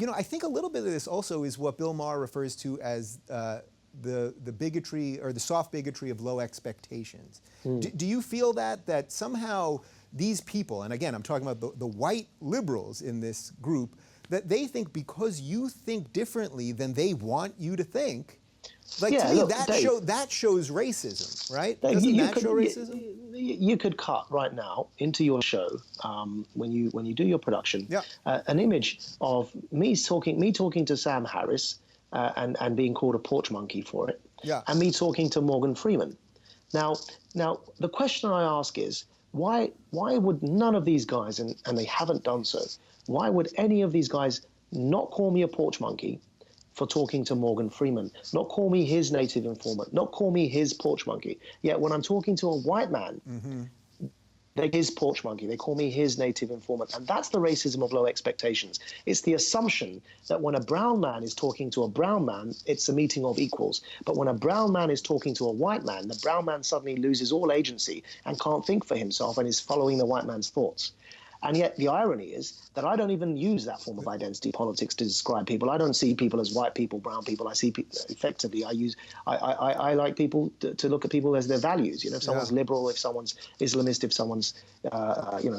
You know, I think a little bit of this also is what Bill Maher refers to as the bigotry or the soft bigotry of low expectations. Do you feel that somehow these people, and again, I'm talking about the white liberals in this group, that they think because you think differently than they want you to think, like to me, look, that shows racism, right? Dave, Doesn't that show racism? You could cut right now into your show when you do your production Yeah. An image of me talking to Sam Harris and being called a porch monkey for it, Yeah. and me talking to Morgan Freeman. Now the question I ask is why would none of these guys, and they haven't done so, why would any of these guys not call me a porch monkey for talking to Morgan Freeman, not call me his native informant, not call me his porch monkey? Yet when I'm talking to a white man, they're his porch monkey, they call me his native informant. And that's the racism of low expectations. It's the assumption that when a brown man is talking to a brown man, it's a meeting of equals. But when a brown man is talking to a white man, the brown man suddenly loses all agency and can't think for himself and is following the white man's thoughts. And yet the irony is that I don't even use that form of identity politics to describe people. I don't see people as white people, brown people. I see effectively, I like people to look at people as their values. You know, if someone's liberal, if someone's Islamist, if someone's,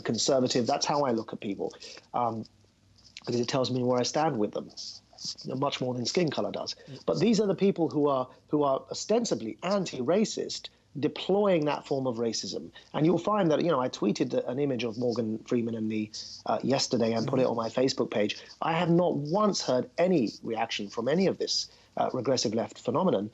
conservative, that's how I look at people. Because it tells me where I stand with them, much more than skin color does. But these are the people who are ostensibly anti-racist, deploying that form of racism. And you'll find that, I tweeted an image of Morgan Freeman and me yesterday and put it on my Facebook page. I have not once heard any reaction from any of this regressive left phenomenon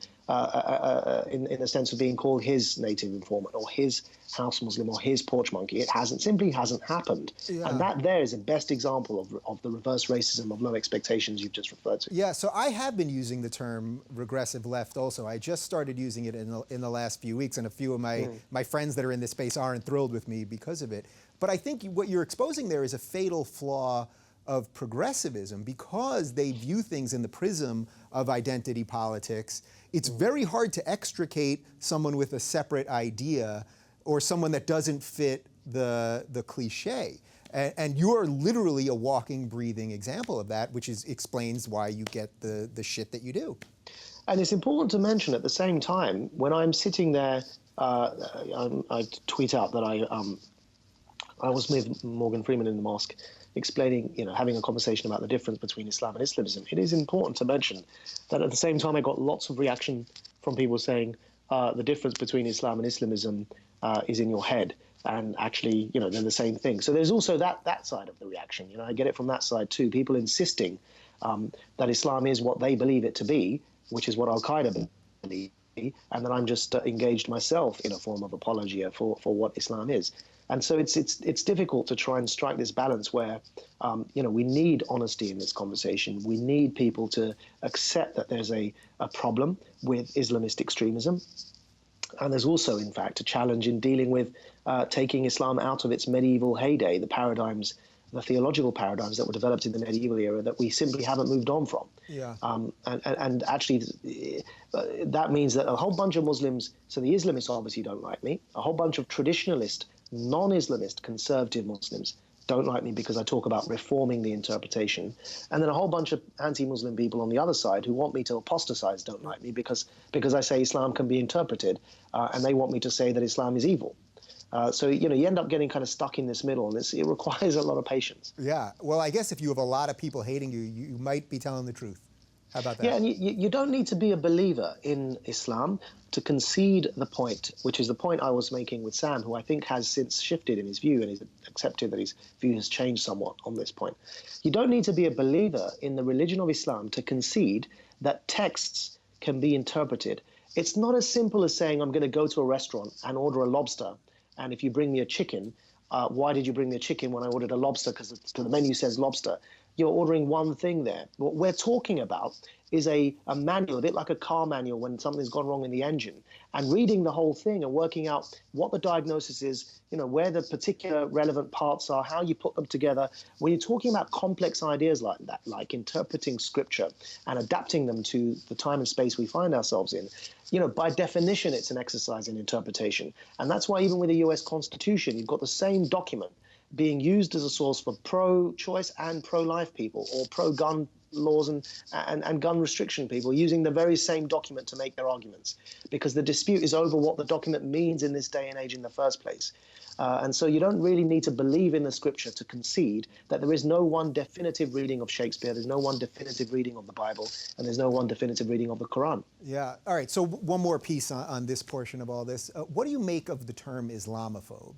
in the sense of being called his native informant or his house Muslim or his porch monkey. It simply hasn't happened. Yeah. And that there is the best example of the reverse racism of low expectations you've just referred to. Yeah, so I have been using the term regressive left also. I just started using it in the last few weeks, and a few of my friends that are in this space aren't thrilled with me because of it. But I think what you're exposing there is a fatal flaw of progressivism. Because they view things in the prism of identity politics, it's very hard to extricate someone with a separate idea or someone that doesn't fit the cliche. And you're literally a walking, breathing example of that, which explains why you get the shit that you do. And it's important to mention at the same time, when I'm sitting there, I tweet out that I was with Morgan Freeman in the mosque explaining, having a conversation about the difference between Islam and Islamism. It is important to mention that at the same time I got lots of reaction from people saying the difference between Islam and Islamism is in your head, and actually, they're the same thing. So there's also that side of the reaction. I get it from that side too. People insisting that Islam is what they believe it to be, which is what Al-Qaeda believe, and that I'm just engaged myself in a form of apologia for what Islam is. And so it's difficult to try and strike this balance where, we need honesty in this conversation. We need people to accept that there's a problem with Islamist extremism. And there's also, in fact, a challenge in dealing with taking Islam out of its medieval heyday, the theological paradigms that were developed in the medieval era that we simply haven't moved on from. Yeah. And actually, that means that a whole bunch of Muslims, so the Islamists obviously don't like me, a whole bunch of traditionalist, non-Islamist, conservative Muslims don't like me because I talk about reforming the interpretation. And then a whole bunch of anti-Muslim people on the other side who want me to apostatize don't like me because I say Islam can be interpreted, and they want me to say that Islam is evil. So, you end up getting kind of stuck in this middle, and it requires a lot of patience. Yeah. Well, I guess if you have a lot of people hating you, you might be telling the truth. How about that? Yeah, and you don't need to be a believer in Islam to concede the point, which is the point I was making with Sam, who I think has since shifted in his view and has accepted that his view has changed somewhat on this point. You don't need to be a believer in the religion of Islam to concede that texts can be interpreted. It's not as simple as saying I'm going to go to a restaurant and order a lobster, and if you bring me a chicken, why did you bring me a chicken when I ordered a lobster? Because the menu says lobster. You're ordering one thing there. What we're talking about is a manual, a bit like a car manual when something's gone wrong in the engine, and reading the whole thing and working out what the diagnosis is, where the particular relevant parts are, how you put them together. When you're talking about complex ideas like that, like interpreting scripture and adapting them to the time and space we find ourselves in, by definition, it's an exercise in interpretation. And that's why even with the US Constitution, you've got the same document being used as a source for pro-choice and pro-life people, or pro-gun laws and gun restriction people using the very same document to make their arguments, because the dispute is over what the document means in this day and age in the first place. And so you don't really need to believe in the scripture to concede that there is no one definitive reading of Shakespeare, there's no one definitive reading of the Bible, and there's no one definitive reading of the Quran. Yeah. All right. So one more piece on this portion of all this. What do you make of the term Islamophobe?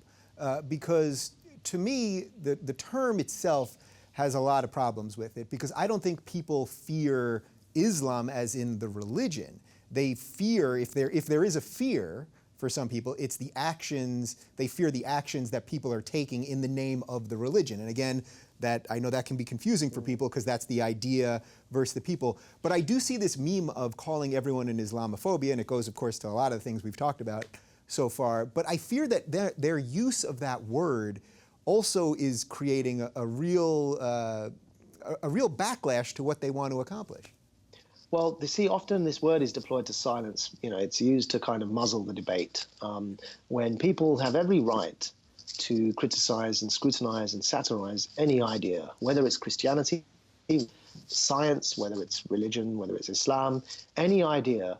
Because to me, the term itself has a lot of problems with it, because I don't think people fear Islam as in the religion. They fear, if there is a fear for some people, it's the actions, they fear the actions that people are taking in the name of the religion. And again, that I know that can be confusing for people because that's the idea versus the people. But I do see this meme of calling everyone an Islamophobia, and it goes, of course, to a lot of the things we've talked about so far. But I fear that their use of that word also is creating a real backlash to what they want to accomplish. Well, you see, often this word is deployed to silence. You know, it's used to kind of muzzle the debate. When people have every right to criticize and scrutinize and satirize any idea, whether it's Christianity, science, whether it's religion, whether it's Islam, any idea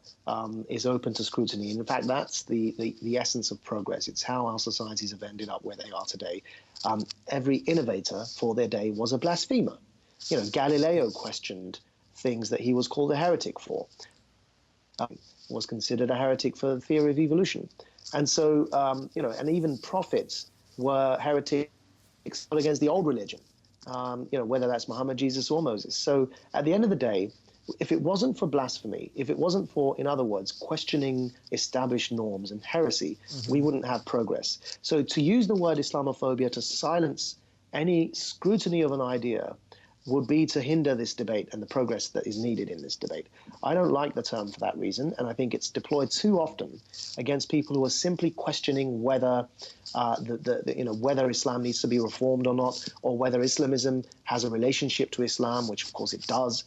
is open to scrutiny. And in fact, that's the essence of progress. It's how our societies have ended up where they are today. Every innovator for their day was a blasphemer. You know, Galileo questioned things that he was called a heretic for, was considered a heretic for the theory of evolution. And so, you know, and even prophets were heretics against the old religion, you know, whether that's Muhammad, Jesus, or Moses. So at the end of the day, if it wasn't for blasphemy, if it wasn't for, in other words, questioning established norms and heresy, we wouldn't have progress. So to use the word Islamophobia to silence any scrutiny of an idea would be to hinder this debate and the progress that is needed in this debate. I don't like the term for that reason, and I think it's deployed too often against people who are simply questioning whether whether Islam needs to be reformed or not, or whether Islamism has a relationship to Islam, which of course it does.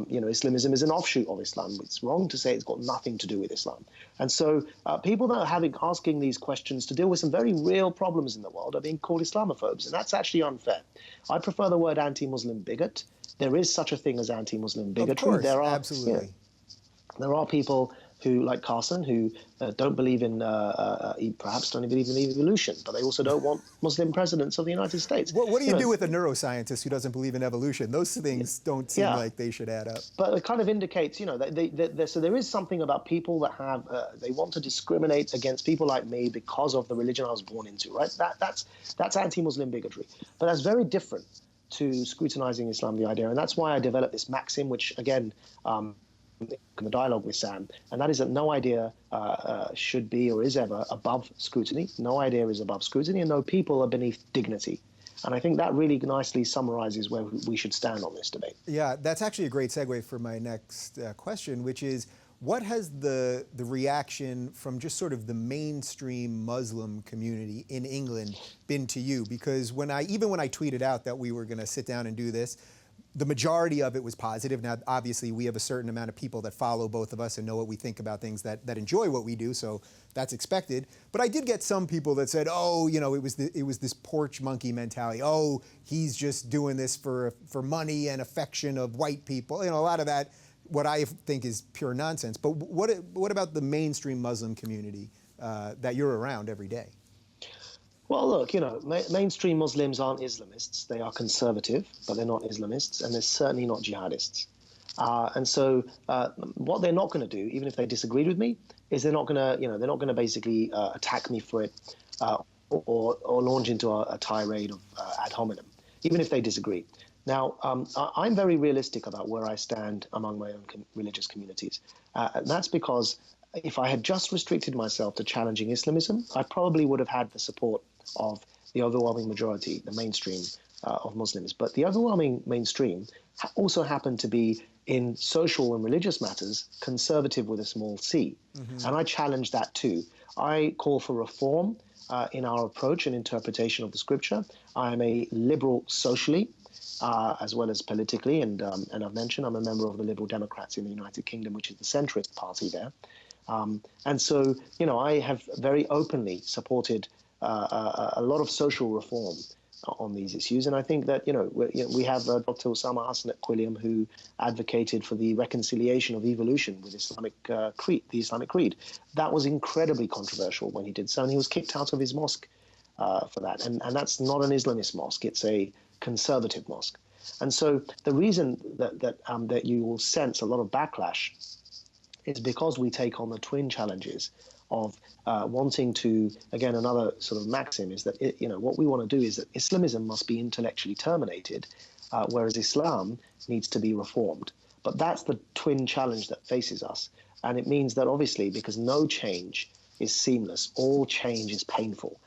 You know, Islamism is an offshoot of Islam. It's wrong to say it's got nothing to do with Islam. And so people that are asking these questions to deal with some very real problems in the world are being called Islamophobes, and that's actually unfair. I prefer the word anti-Muslim bigot. There is such a thing as anti-Muslim bigotry. Of course, there are, absolutely. You know, there are people who, like Carson, who don't believe in, perhaps don't even believe in evolution, but they also don't want Muslim presidents of the United States. What do you do with a neuroscientist who doesn't believe in evolution? Those things don't seem like they should add up. But it kind of indicates, you know, so there is something about people that have, they want to discriminate against people like me because of the religion I was born into, right? That's anti-Muslim bigotry. But that's very different to scrutinizing Islam, the idea. And that's why I developed this maxim, which, again, in the dialogue with Sam, and that is that no idea should be or is ever above scrutiny. No idea is above scrutiny, and no people are beneath dignity. And I think that really nicely summarizes where we should stand on this debate. Yeah, that's actually a great segue for my next question, which is, what has the reaction from just sort of the mainstream Muslim community in England been to you? Because even when I tweeted out that we were going to sit down and do this, the majority of it was positive. Now, obviously, we have a certain amount of people that follow both of us and know what we think about things, that enjoy what we do, so that's expected. But I did get some people that said, oh, you know, it was this porch monkey mentality. Oh, he's just doing this for money and affection of white people. You know, a lot of that, what I think is pure nonsense. But what about the mainstream Muslim community that you're around every day? Well, look, you know, mainstream Muslims aren't Islamists. They are conservative, but they're not Islamists, and they're certainly not jihadists. And so what they're not going to do, even if they disagreed with me, is they're not going to basically attack me for it or launch into a tirade of ad hominem, even if they disagree. Now, I'm very realistic about where I stand among my own religious communities. And that's because if I had just restricted myself to challenging Islamism, I probably would have had the support of the overwhelming majority, the mainstream of Muslims. But the overwhelming mainstream also happened to be, in social and religious matters, conservative with a small c. And I challenge that too. I call for reform in our approach and interpretation of the scripture. I am a liberal socially, as well as politically, and I've mentioned I'm a member of the Liberal Democrats in the United Kingdom, which is the centrist party there. And so, you know, I have very openly supported a lot of social reform on these issues. And I think that, we have Dr. Osama Hassan at Quilliam, who advocated for the reconciliation of evolution with Islamic creed, the Islamic creed. That was incredibly controversial when he did so, and he was kicked out of his mosque for that. And that's not an Islamist mosque; it's a conservative mosque. And so the reason that you will sense a lot of backlash is because we take on the twin challenges of wanting to, again, another sort of maxim is that, what we want to do is that Islamism must be intellectually terminated, whereas Islam needs to be reformed. But that's the twin challenge that faces us. And it means that obviously, because no change is seamless, all change is painful.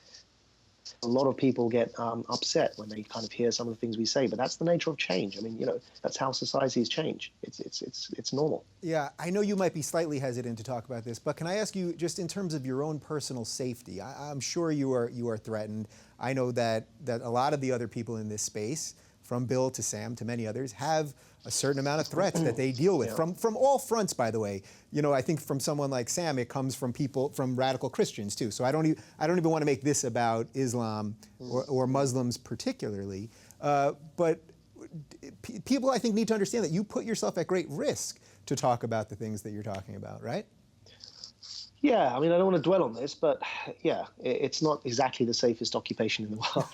A lot of people get upset when they kind of hear some of the things we say, but that's the nature of change. I mean, that's how societies change. It's normal. Yeah, I know you might be slightly hesitant to talk about this, but can I ask you, just in terms of your own personal safety? I'm sure you are threatened. I know that a lot of the other people in this space, from Bill to Sam to many others, have a certain amount of threats that they deal with from all fronts, by the way. I think from someone like Sam, it comes from people, from radical Christians too. So I don't even want to make this about Islam or Muslims particularly. But people, I think, need to understand that you put yourself at great risk to talk about the things that you're talking about, right? Yeah, I mean, I don't want to dwell on this, but yeah, it's not exactly the safest occupation in the world.